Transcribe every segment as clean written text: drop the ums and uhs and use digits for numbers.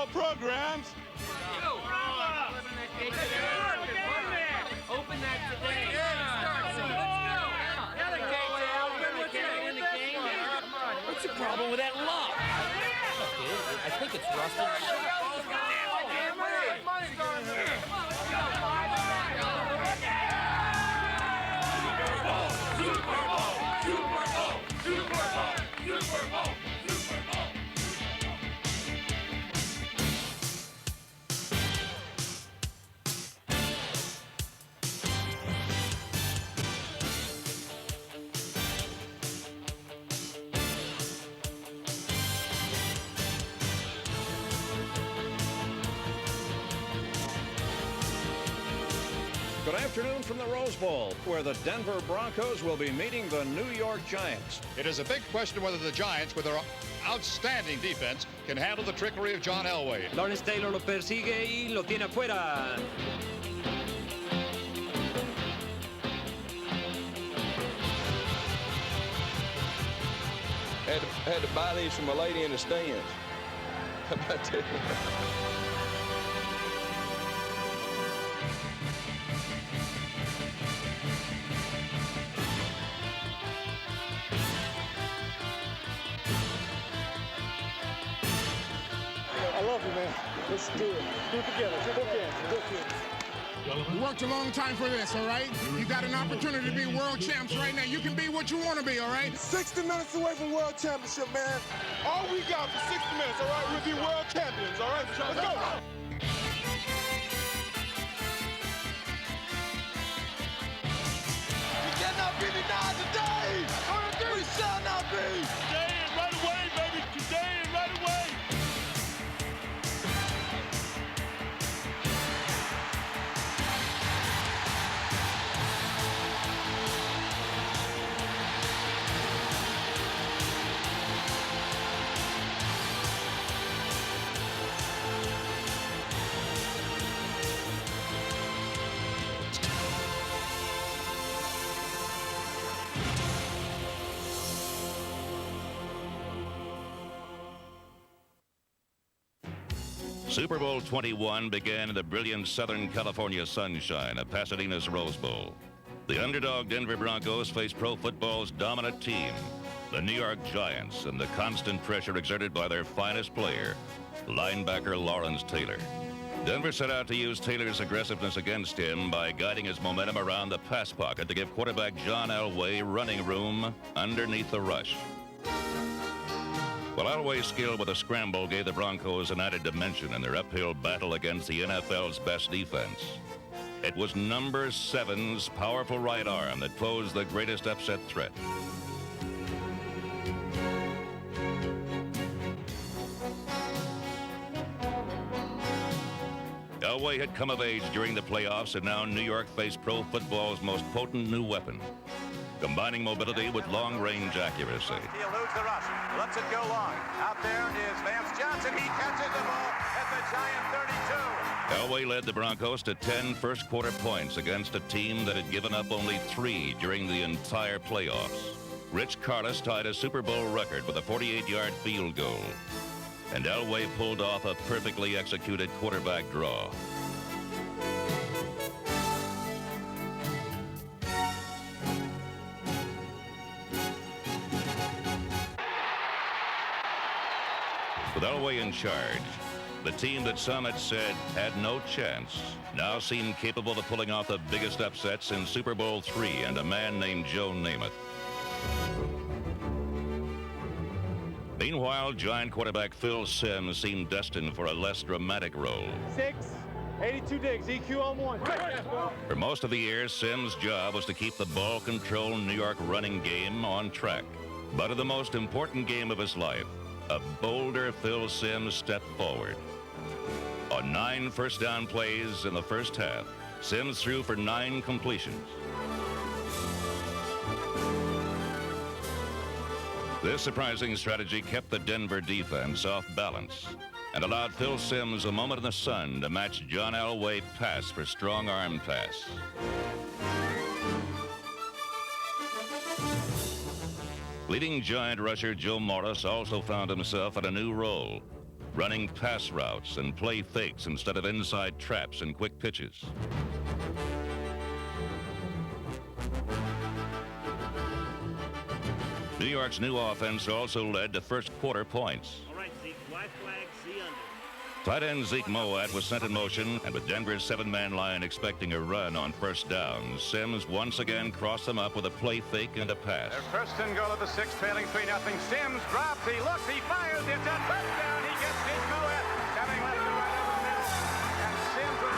football programs. Open that today. What's the problem with that lock? I think it's rusted. Good afternoon from the Rose Bowl, where the Denver Broncos will be meeting the New York Giants. It is a big question whether the Giants, with their outstanding defense, can handle the trickery of John Elway. Lawrence Taylor lo persigue y lo tiene afuera. Had to buy these from a lady in the stands. How about that? I love you, man. Let's do it. Do it together. We worked a long time for this, all right? You got an opportunity to be world champs right now. You can be what you want to be, all right? 60 minutes away from world championship, man. All we got for 60 minutes, all right? We'll be world champions, all right? Let's go. You cannot be denied today. We shall not be. Today and right away, baby. Today and right away. Super Bowl 21 began in the brilliant Southern California sunshine of Pasadena's Rose Bowl. The underdog Denver Broncos faced pro football's dominant team, the New York Giants, and the constant pressure exerted by their finest player, linebacker Lawrence Taylor. Denver set out to use Taylor's aggressiveness against him by guiding his momentum around the pass pocket to give quarterback John Elway running room underneath the rush. Well, Elway's skill with a scramble gave the Broncos an added dimension in their uphill battle against the NFL's best defense. It was number 7's powerful right arm that posed the greatest upset threat. Elway had come of age during the playoffs, and now New York faced pro football's most potent new weapon, combining mobility with long-range accuracy. He eludes the rush, lets it go long. Out there is Vance Johnson. He catches the ball at the Giant 32. Elway led the Broncos to 10 first-quarter points against a team that had given up only 3 during the entire playoffs. Rich Carlos tied a Super Bowl record with a 48-yard field goal, and Elway pulled off a perfectly executed quarterback draw. With Elway in charge, the team that some had said had no chance now seemed capable of pulling off the biggest upsets in Super Bowl III and a man named Joe Namath. Meanwhile, Giant quarterback Phil Simms seemed destined for a less dramatic role. 82 digs, EQ on 1. For most of the year, Simms' job was to keep the ball-controlled New York running game on track. But in the most important game of his life, a bolder Phil Simms stepped forward. On 9 first-down plays in the first half, Simms threw for 9 completions. This surprising strategy kept the Denver defense off balance and allowed Phil Simms a moment in the sun to match John Elway's pass for strong arm pass. Leading Giant rusher Joe Morris also found himself in a new role. running pass routes and play fakes instead of inside traps and quick pitches. New York's new offense also led to first quarter points. All right, Zeke, Y flag, C under. Tight end Zeke Moat was sent in motion, and with Denver's seven-man line expecting a run on first down, Sims once again crossed them up with a play fake and a pass. Their first and goal of the sixth, trailing 3-0. Sims drops, he looks, he fires, it's a touchdown. He gets Zeke Moat having left the right over the middle. And Sims was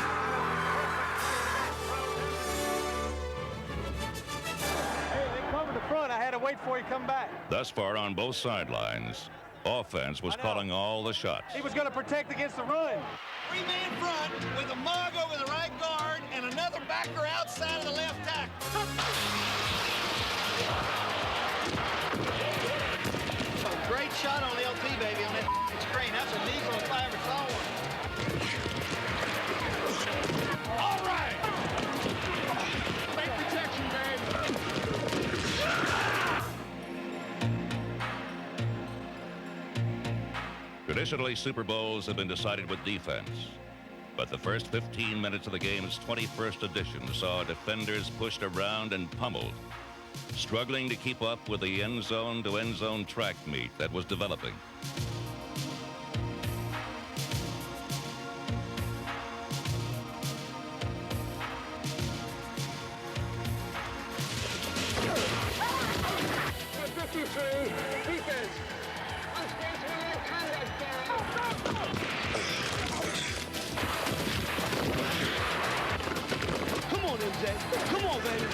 Hey, they covered the front. I had to wait for you to come back. Thus far on both sidelines, offense was calling all the shots. He was going to protect against the run. Three-man front with a mug over the right guard and another backer outside of the left tackle. Great shot on LT, baby, on that screen. That's a Negro if I ever saw one. All right. Great protection, babe. Traditionally, Super Bowls have been decided with defense. But the first 15 minutes of the game's 21st edition saw defenders pushed around and pummeled, struggling to keep up with the end-zone-to-end zone track meet that was developing. Defense. Come on, MJ. Come on, baby.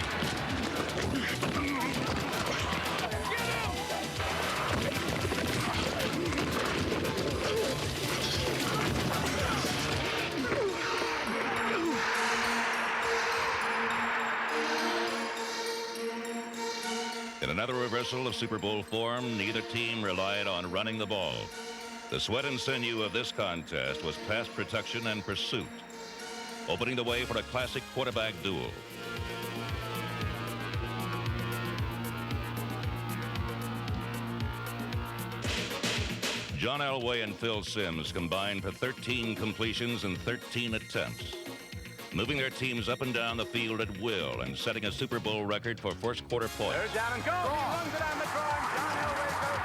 In another reversal of Super Bowl form, neither team relied on running the ball. The sweat and sinew of this contest was pass protection and pursuit, opening the way for a classic quarterback duel. John Elway and Phil Sims combined for 13 completions and 13 attempts, moving their teams up and down the field at will and setting a Super Bowl record for first quarter points. They're down and go. He runs it on the drawing. John Elway goes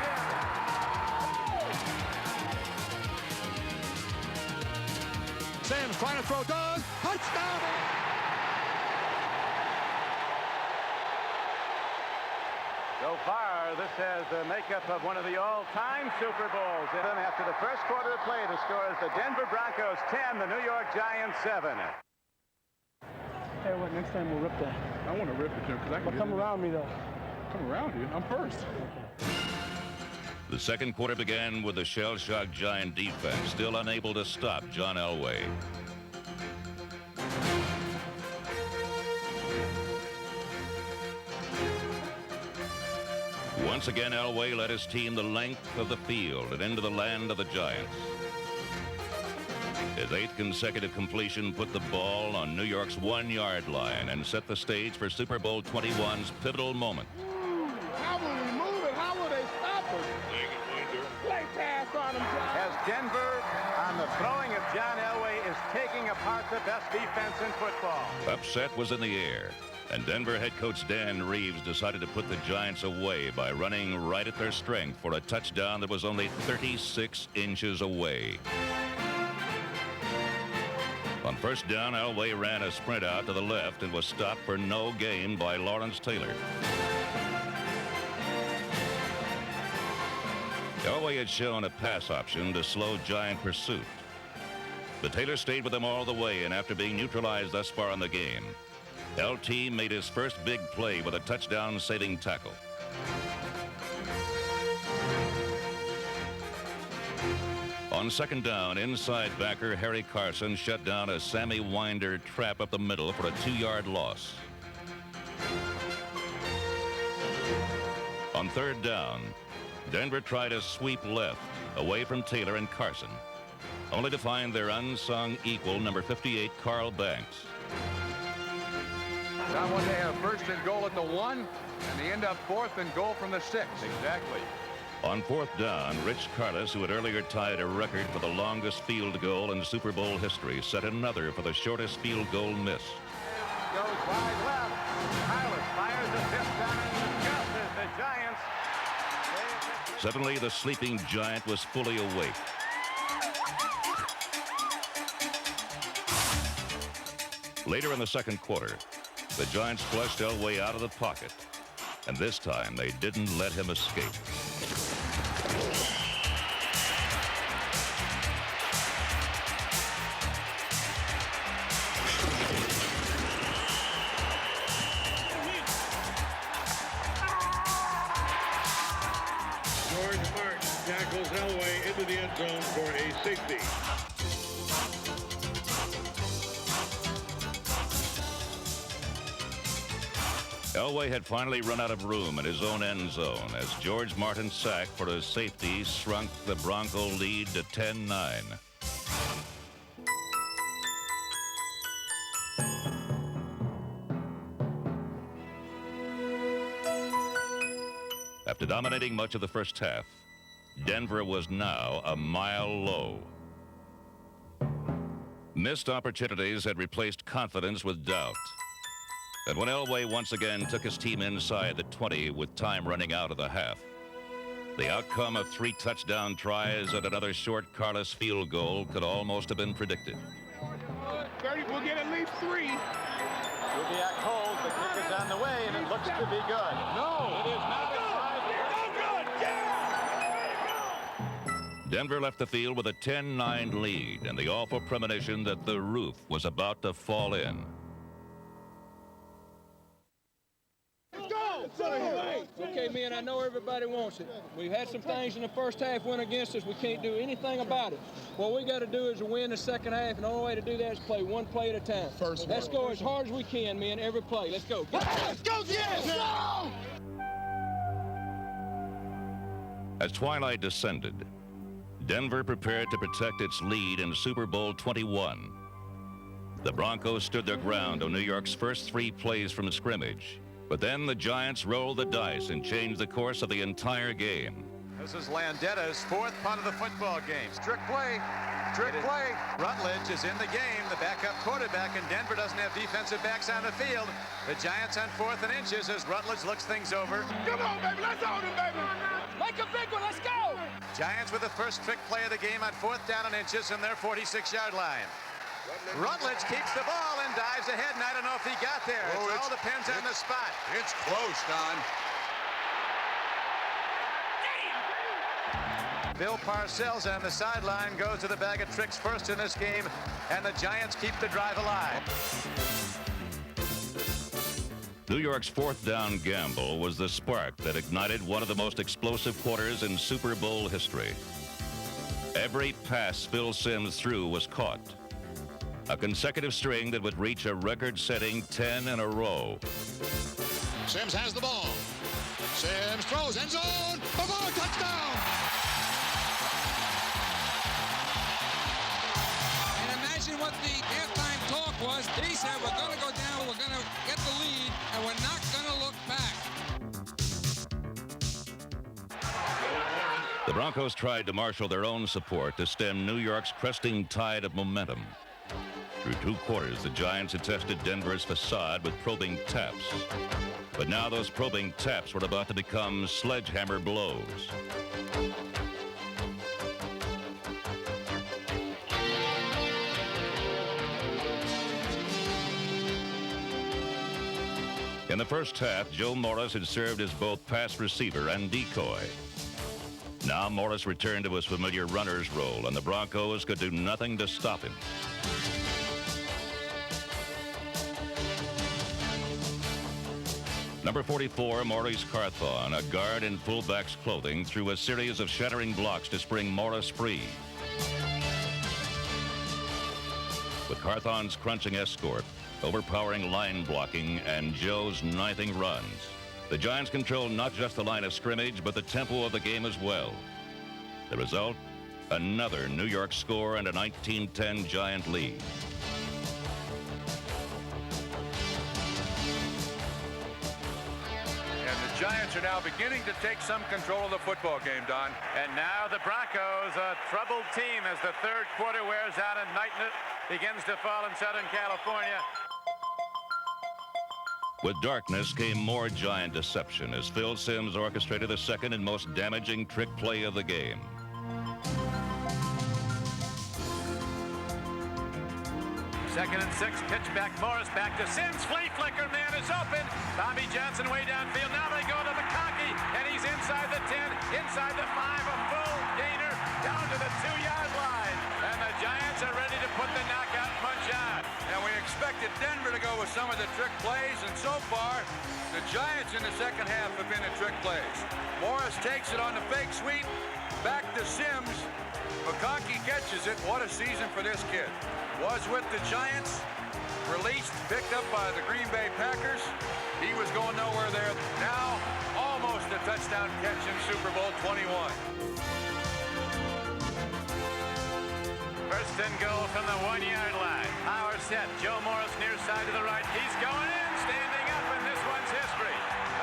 in. Sims trying to throw down. Touchdown. So far, this has the makeup of one of the all-time Super Bowls. And after the first quarter of play, the score is the Denver Broncos 10, the New York Giants 7. Hey, what, next time we'll rip that. I want to rip it, Jim, because I can Come around me, though. Come around you. I'm first. The second quarter began with the shell-shocked Giant defense still unable to stop John Elway. Once again, Elway led his team the length of the field and into the land of the Giants. His 8th consecutive completion put the ball on New York's 1-yard line and set the stage for Super Bowl 21's pivotal moment. How will we move it? How will they stop us? Play pass on them, John. As Denver, on the throwing of John Elway, is taking apart the best defense in football. Upset was in the air, and Denver head coach Dan Reeves decided to put the Giants away by running right at their strength for a touchdown that was only 36 inches away. On first down, Elway ran a sprint out to the left and was stopped for no gain by Lawrence Taylor. Elway had shown a pass option to slow Giant pursuit, but Taylor stayed with them all the way, and after being neutralized thus far in the game, LT made his first big play with a touchdown-saving tackle. On second down, inside backer Harry Carson shut down a Sammy Winder trap up the middle for a 2-yard loss. On third down, Denver tried a sweep left away from Taylor and Carson, only to find their unsung equal, number 58, Carl Banks. Now they have first and goal at the 1, and they end up 4th and goal from the 6. Exactly. On fourth down, Rich Carlos, who had earlier tied a record for the longest field goal in Super Bowl history, set another for the shortest field goal missed. Goes wide left. Carlos fires the fifth down and discusses the Giants. Suddenly, the sleeping Giant was fully awake. Later in the second quarter, the Giants flushed Elway out of the pocket. And this time, they didn't let him escape. George Martin tackles Elway into the end zone for a safety. Elway had finally run out of room in his own end zone as George Martin's sack for his safety shrunk the Bronco lead to 10-9. After dominating much of the first half, Denver was now a mile low. Missed opportunities had replaced confidence with doubt. And when Elway once again took his team inside the 20 with time running out of the half, the outcome of 3 touchdown tries and another short Carlos field goal could almost have been predicted. 30, we'll get at least 3. Kubiak holds, the kick is on the way, and it looks to be good. No, it is not. Denver left the field with a 10-9 lead and the awful premonition that the roof was about to fall in. Okay, man, I know everybody wants it. We've had some things in the first half went against us. We can't do anything about it. What we got to do is win the second half, and the only way to do that is play one play at a time. Let's go as hard as we can, man, every play. Let's go. Let's go, yes! No! As twilight descended, Denver prepared to protect its lead in Super Bowl 21. The Broncos stood their ground on New York's first 3 plays from scrimmage. But then the Giants rolled the dice and changed the course of the entire game. This is Landetta's 4th punt of the football game. Strict play. Rutledge is in the game, the backup quarterback, and Denver doesn't have defensive backs on the field. The Giants on 4th and inches as Rutledge looks things over. Come on, baby, let's hold him, baby. Make a big one, let's go! Giants with the first trick play of the game on 4th down and inches from their 46-yard line. Rutledge keeps the ball and dives ahead, and I don't know if he got there. It all depends on the spot. It's close, Don. Bill Parcells on the sideline goes to the bag of tricks first in this game, and the Giants keep the drive alive. New York's 4th down gamble was the spark that ignited one of the most explosive quarters in Super Bowl history. Every pass Phil Simms threw was caught. A consecutive string that would reach a record-setting 10 in a row. Simms has the ball. Simms throws, end zone. Boom, touchdown! And imagine what the halftime talk was. He said, we're going to go down, we're going to get the lead, and we're not going to look back. The Broncos tried to marshal their own support to stem New York's cresting tide of momentum. Through 2 quarters, the Giants had tested Denver's facade with probing taps. But now those probing taps were about to become sledgehammer blows. In the first half, Joe Morris had served as both pass receiver and decoy. Now Morris returned to his familiar runner's role, and the Broncos could do nothing to stop him. Number 44, Maurice Carthon, a guard in fullback's clothing, threw a series of shattering blocks to spring Morris free. With Carthon's crunching escort, overpowering line blocking, and Joe's knifing runs, the Giants controlled not just the line of scrimmage, but the tempo of the game as well. The result, another New York score and a 19-10 Giant lead. And the Giants are now beginning to take some control of the football game, Don. And now the Broncos, a troubled team as the third quarter wears out and night begins to fall in Southern California. With darkness came more Giant deception as Phil Simms orchestrated the second and most damaging trick play of the game. Second and 6, pitch back, Morris back to Simms, flea flicker, man is open. Tommy Johnson way downfield, now they go to McConkey, and he's inside the 10, inside the 5, a full gainer, down to the 2-yard line. And the Giants are ready to put the knockout punch on. And we expected Denver to go with some of the trick plays, and so far, the Giants in the second half have been the trick plays. Morris takes it on the fake sweep, back to Simms. McConkey catches it. What a season for this kid. Was with the Giants, released, picked up by the Green Bay Packers. He was going nowhere there. Now, almost a touchdown catch in Super Bowl 21. First and goal from the 1-yard line. Power set. Joe Morris near side to the right. He's going in, standing up, and this one's history.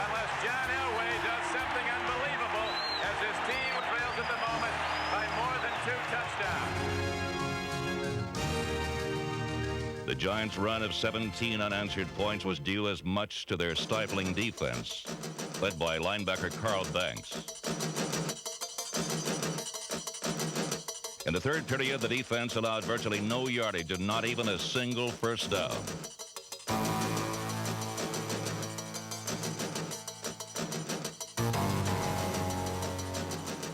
Unless John Elway does something unbelievable as his team trails at the moment by more than 2 touchdowns. The Giants' run of 17 unanswered points was due as much to their stifling defense, led by linebacker Carl Banks. In the third period, the defense allowed virtually no yardage and not even a single first down.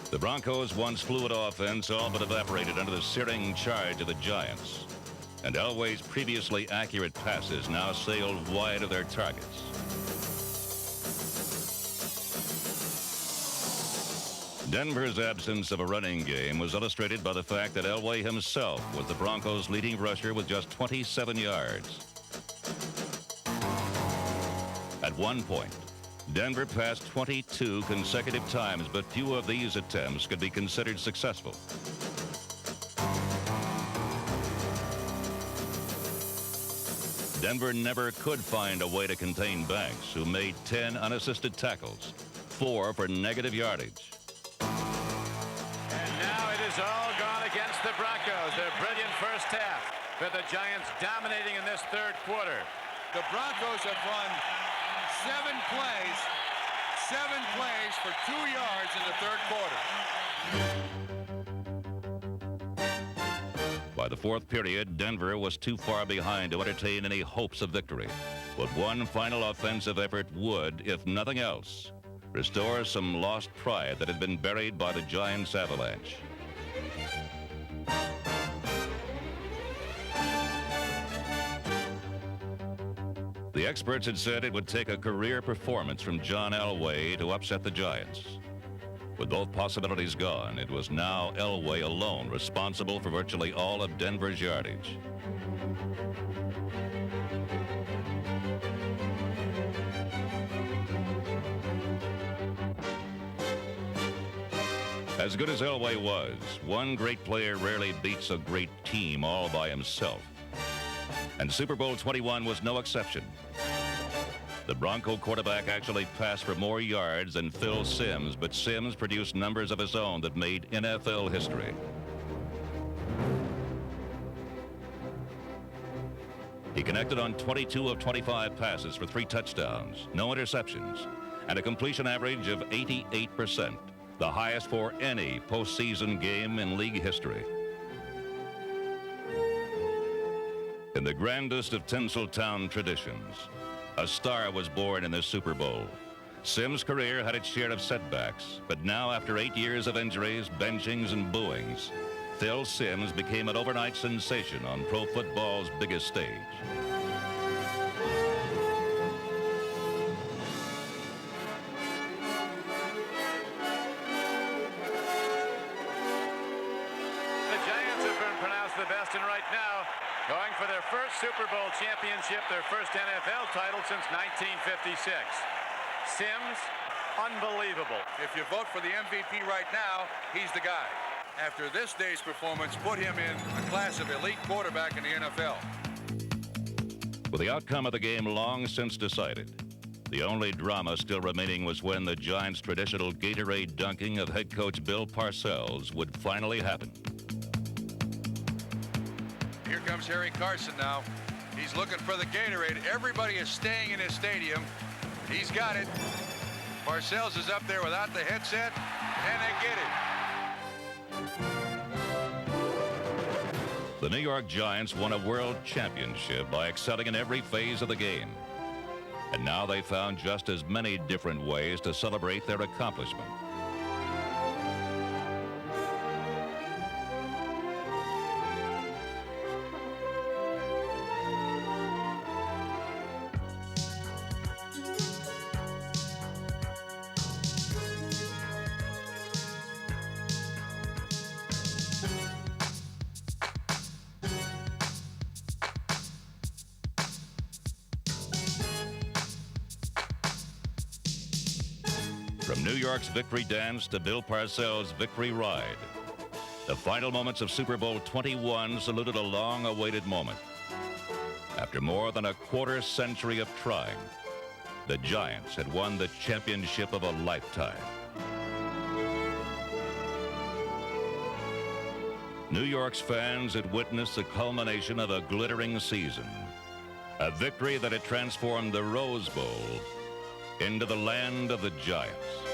The Broncos' once fluid offense all but evaporated under the searing charge of the Giants. And Elway's previously accurate passes now sailed wide of their targets. Denver's absence of a running game was illustrated by the fact that Elway himself was the Broncos' leading rusher with just 27 yards. At one point, Denver passed 22 consecutive times, but few of these attempts could be considered successful. Denver never could find a way to contain Banks, who made 10 unassisted tackles, 4 for negative yardage. And now it is all gone against the Broncos. Their brilliant first half, with the Giants dominating in this third quarter. The Broncos have run 7 plays for 2 yards in the third quarter. By the fourth period, Denver was too far behind to entertain any hopes of victory. But one final offensive effort would, if nothing else, restore some lost pride that had been buried by the Giants' avalanche. The experts had said it would take a career performance from John Elway to upset the Giants. With both possibilities gone, it was now Elway alone responsible for virtually all of Denver's yardage. As good as Elway was, one great player rarely beats a great team all by himself. And Super Bowl 21 was no exception. The Bronco quarterback actually passed for more yards than Phil Simms, but Simms produced numbers of his own that made NFL history. He connected on 22 of 25 passes for 3 touchdowns, no interceptions, and a completion average of 88%, the highest for any postseason game in league history. In the grandest of Tinseltown traditions, a star was born in the Super Bowl. Simms' career had its share of setbacks, but now after 8 years of injuries, benchings, and booings, Phil Simms became an overnight sensation on pro football's biggest stage. The Giants have been pronounced the best, and right now, going for their first Super Bowl championship, their first NFL title since 1956. Simms, unbelievable. If you vote for the MVP right now, he's the guy. After this day's performance, put him in a class of elite quarterback in the NFL. With the outcome of the game long since decided, The only drama still remaining was when the Giants' traditional Gatorade dunking of head coach Bill Parcells would finally happen. Here comes Harry Carson now. He's looking for the Gatorade. Everybody is staying in his stadium. He's got it. Parcells is up there without the headset, and they get it. The New York Giants won a world championship by excelling in every phase of the game. And now they found just as many different ways to celebrate their accomplishment. From New York's victory dance to Bill Parcells' victory ride, the final moments of Super Bowl 21 saluted a long-awaited moment. After more than a quarter century of trying, the Giants had won the championship of a lifetime. New York's fans had witnessed the culmination of a glittering season, a victory that had transformed the Rose Bowl into the land of the Giants.